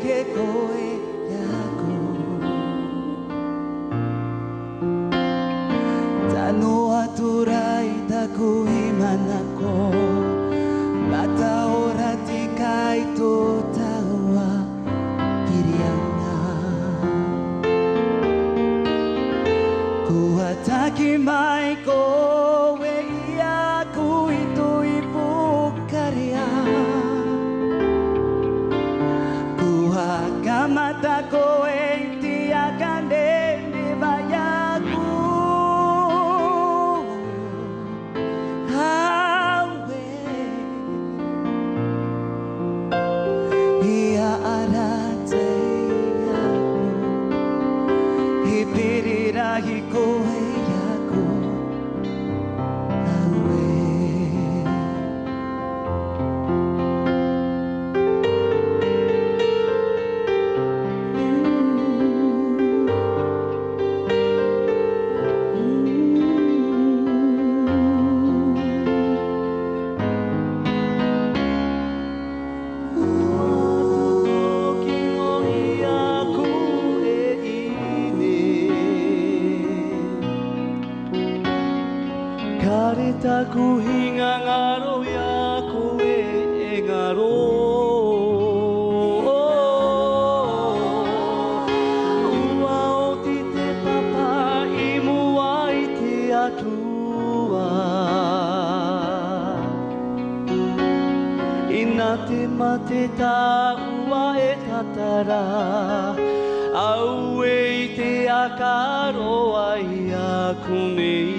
ke koe aku Tano aturai taku himanako Bata ora tikai to tawa kirianga Kuataki mai koe iaku itu ibu karya Kuhakamata koe tiakan deni bayaku Hawe Ia arate aku Hipirirahi koe aku Hawe Karitaku hingga ngaro ya kowe ngaro Uau tite papa imu wai te atua Inate mate ta ua e tatara Au e te akaro ai aku nei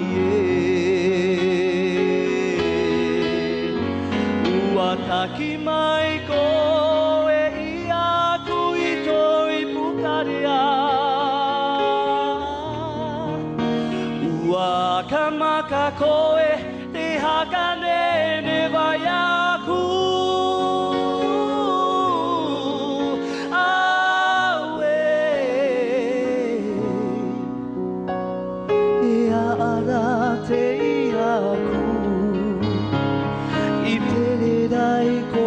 Taki mai koe iaku ito ipukaria Ua kamaka koe te hakane ne vayaku Awe Ia arate iaku Ipere dai ko